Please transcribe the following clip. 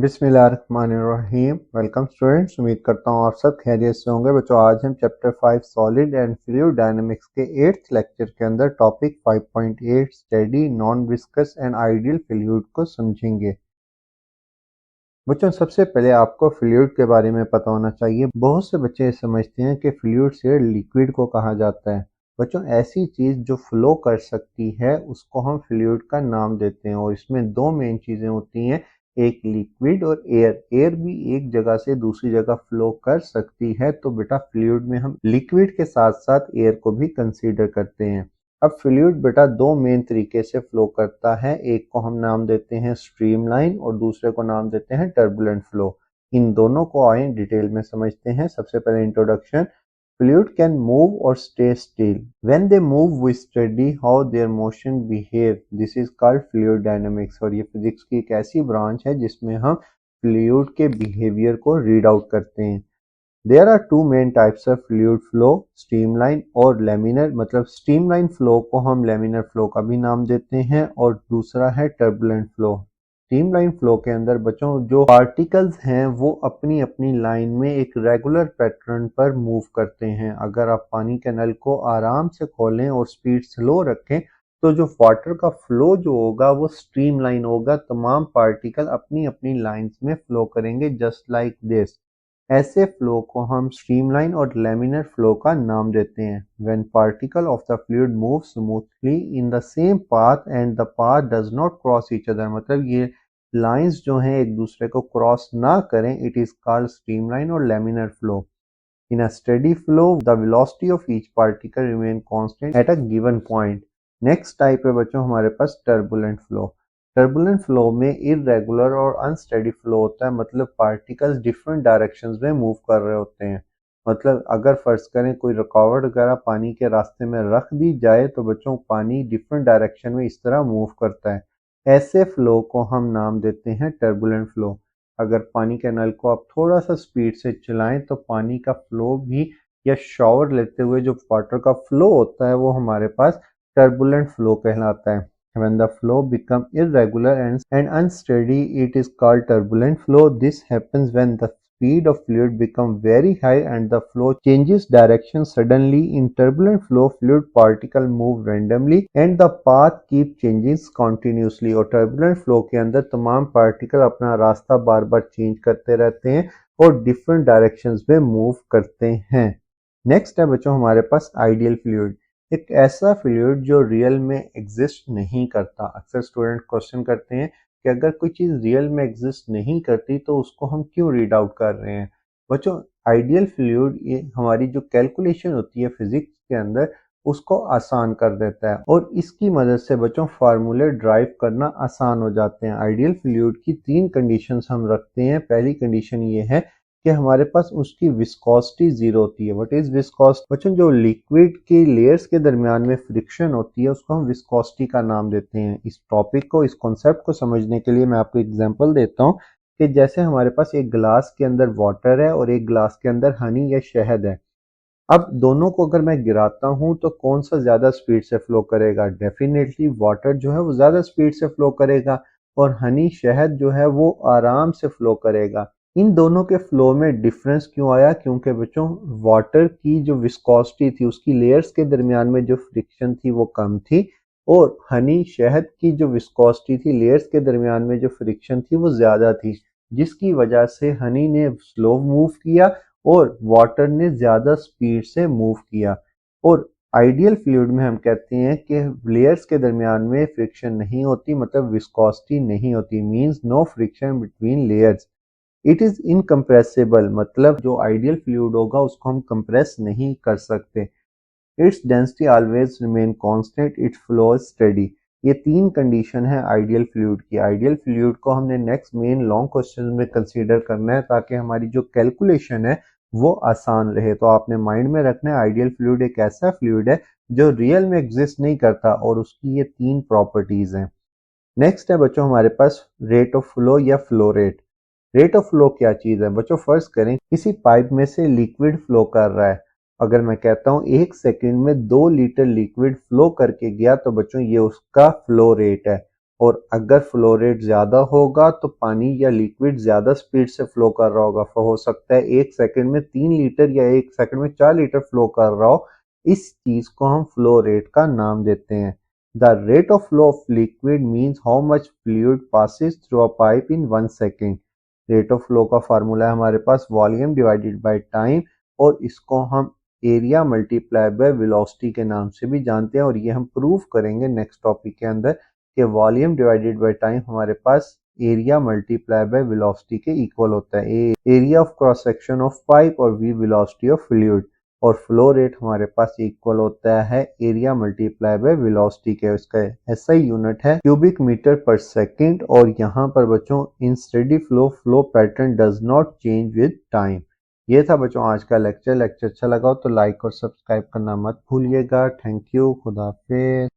बिस्मिल्लाहिर्रहमानिर्रहीम। Welcome students, उम्मीद करता हूँ आप सब खैरियत से होंगे। बच्चों, आज हम chapter 5 solid and fluid dynamics के 8th लेक्चर के अंदर topic 5.8 steady non viscous and ideal fluid को समझेंगे। बच्चों, सबसे पहले आपको फ्लूइड के बारे में पता होना चाहिए। बहुत से बच्चे समझते हैं कि फ्लूइड से लिक्विड को कहा जाता है। बच्चों, ऐसी चीज़ जो फ्लो कर सकती है उसको हम फ्लूइड का नाम देते हैं, और इसमें दो मेन चीज़ें होती हैं, एक लिक्विड और एयर। एयर भी एक जगह से दूसरी जगह फ्लो कर सकती है, तो बेटा फ्लूइड में हम लिक्विड के साथ साथ एयर को भी कंसीडर करते हैं। अब फ्लूइड बेटा दो मेन तरीके से फ्लो करता है, एक को हम नाम देते हैं स्ट्रीमलाइन और दूसरे को नाम देते हैं टर्बुलेंट फ्लो। इन दोनों को आए डिटेल में समझते हैं। सबसे पहले introduction. Fluid can move or stay still. When they move, we study how their motion behave. This is called fluid dynamics. और ये फिजिक्स की एक ऐसी ब्रांच है जिसमें हम फ्लूइड के बिहेवियर को रीड आउट करते हैं। There are two main types of fluid flow, streamline और laminar। मतलब streamline flow को हम laminar flow का भी नाम देते हैं, और दूसरा है turbulent flow। स्ट्रीमलाइन फ्लो के अंदर बच्चों जो पार्टिकल्स हैं वो अपनी अपनी लाइन में एक रेगुलर पैटर्न पर मूव करते हैं। अगर आप पानी के नल को आराम से खोलें और स्पीड स्लो रखें तो जो वाटर का फ्लो जो होगा वो स्ट्रीमलाइन होगा। तमाम पार्टिकल अपनी अपनी लाइंस में फ्लो करेंगे जस्ट लाइक दिस। ऐसे फ्लो को हम स्ट्रीमलाइन और लैमिनर फ्लो का नाम देते हैं। When particle of the fluid move smoothly in the same path and the path does not cross each other, मतलब ये लाइंस जो हैं एक दूसरे को क्रॉस ना करें, इट इज कॉल्ड स्ट्रीमलाइन और laminar flow. In a steady flow, the velocity of each particle remain constant at a given point. Next type है बच्चों हमारे पास टर्बुलेंट फ्लो। टर्बुलेंट फ्लो में इरेगुलर और अनस्टेडी फ्लो होता है, मतलब पार्टिकल्स डिफरेंट डायरेक्शंस में मूव कर रहे होते हैं। मतलब अगर फर्ज करें कोई रुकावट वगैरह पानी के रास्ते में रख दी जाए तो बच्चों पानी डिफरेंट डायरेक्शन में इस तरह मूव करता है। ऐसे फ्लो को हम नाम देते हैं टर्बुलेंट फ्लो। अगर पानी के नल को आप थोड़ा सा स्पीड से चलाएं तो पानी का फ्लो भी या शॉवर लेते हुए जो वाटर का फ्लो होता है वो हमारे पास टर्बुलेंट फ्लो कहलाता है। When the flow become irregular and unsteady, it is called turbulent flow. This happens when the speed of fluid become very high and the flow changes direction suddenly. In turbulent flow, fluid particle move randomly and the path keep changing continuously. और turbulent flow के अंदर तमाम particle अपना रास्ता बार बार change करते रहते हैं और डिफरेंट डायरेक्शंस में मूव करते हैं। नेक्स्ट है बच्चों हमारे पास आइडियल फ्लूइड। एक ऐसा फ्लूइड जो रियल में एग्जिस्ट नहीं करता। अक्सर स्टूडेंट क्वेश्चन करते हैं कि अगर कोई चीज़ रियल में एग्जिस्ट नहीं करती तो उसको हम क्यों रीड आउट कर रहे हैं। बच्चों, आइडियल फ्लूइड ये हमारी जो कैलकुलेशन होती है फिजिक्स के अंदर उसको आसान कर देता है, और इसकी मदद से बच्चों फार्मूले ड्राइव करना आसान हो जाते हैं। आइडियल फ्लूइड की तीन कंडीशंस हम रखते हैं। पहली कंडीशन ये है कि हमारे पास उसकी विस्कोसिटी जीरो होती है। What is viscosity? बच्चों, जो लिक्विड के लेयर्स के दरमियान में फ्रिक्शन होती है उसको हम विस्कोसिटी का नाम देते हैं। इस टॉपिक को, इस कॉन्सेप्ट को समझने के लिए मैं आपको एग्जांपल देता हूँ कि जैसे हमारे पास एक गिलास के अंदर वाटर है और एक गिलास के अंदर हनी या शहद है। अब दोनों को अगर मैं गिराता हूं तो कौन सा ज्यादा स्पीड से फ्लो करेगा? डेफिनेटली वाटर जो है वो ज्यादा स्पीड से फ्लो करेगा, और हनी शहद जो है वो आराम से फ्लो करेगा। इन दोनों के फ्लो में डिफरेंस क्यों आया? क्योंकि बच्चों वाटर की जो विस्कोसिटी थी, उसकी लेयर्स के दरमियान में जो फ्रिक्शन थी वो कम थी, और हनी शहद की जो विस्कोसिटी थी, लेयर्स के दरमियान में जो फ्रिक्शन थी वो ज्यादा थी, जिसकी वजह से हनी ने स्लो मूव किया और वाटर ने ज्यादा स्पीड से मूव किया। और आइडियल फ्लूइड में हम कहते हैं कि लेयर्स के दरमियान में फ्रिक्शन नहीं होती, मतलब विस्कोसिटी नहीं होती, means no friction between layers. It is incompressible, मतलब जो आइडियल फ्लूइड होगा उसको हम कंप्रेस नहीं कर सकते। Its density always remain constant, it flow steady. ये तीन कंडीशन है आइडियल फ्लूइड की। आइडियल फ्लूइड को हमने नेक्स्ट मेन लॉन्ग क्वेश्चन में कंसीडर करना है ताकि हमारी जो कैलकुलेशन है वो आसान रहे। तो आपने माइंड में रखना है आइडियल फ्लूइड एक ऐसा फ्लूइड है जो रियल में एग्जिस्ट नहीं करता, और उसकी ये तीन प्रॉपर्टीज हैं। नेक्स्ट है बच्चों हमारे पास रेट ऑफ फ्लो या flow rate. Rate of flow क्या चीज है? बच्चों फर्ज करें किसी पाइप में से लिक्विड फ्लो कर रहा है। अगर मैं कहता हूं 1 सेकंड में 2 लीटर लिक्विड फ्लो करके गया तो बच्चों ये उसका फ्लो रेट है। और अगर फ्लो रेट ज़्यादा होगा तो पानी या लिक्विड ज़्यादा स्पीड से फ्लो कर रहा होगा। हो सकता है 1 सेकंड में 3 लीटर या 1 सेकंड में 4 लीटर फ्लो कर रहा हो। इस चीज़ को हम फ्लो रेट का नाम देते हैं। The rate of flow of liquid means how much fluid passes through a pipe in 1 second. Rate of flow का फार्मूला है हमारे पास वॉल्यूम डिवाइडेड बाय टाइम, और इसको हम एरिया मल्टीप्लाई बाय वेलोसिटी के नाम से भी जानते हैं, और ये हम प्रूव करेंगे नेक्स्ट टॉपिक के अंदर कि वॉल्यूम डिवाइडेड बाय टाइम हमारे पास एरिया मल्टीप्लाई बाय वेलोसिटी के इक्वल होता है। Area of cross section of pipe और वी वेलोसिटी ऑफ फ्लूइड, और फ्लो रेट हमारे पास इक्वल होता है एरिया मल्टीप्लाई बाय वेलोसिटी के। इसका एसआई यूनिट है क्यूबिक मीटर पर सेकंड। और यहाँ पर बच्चों in steady flow pattern does not change with time. ये था बच्चों आज का लेक्चर अच्छा लगा हो तो लाइक और सब्सक्राइब करना मत भूलिएगा। थैंक यू, खुदा हाफिज।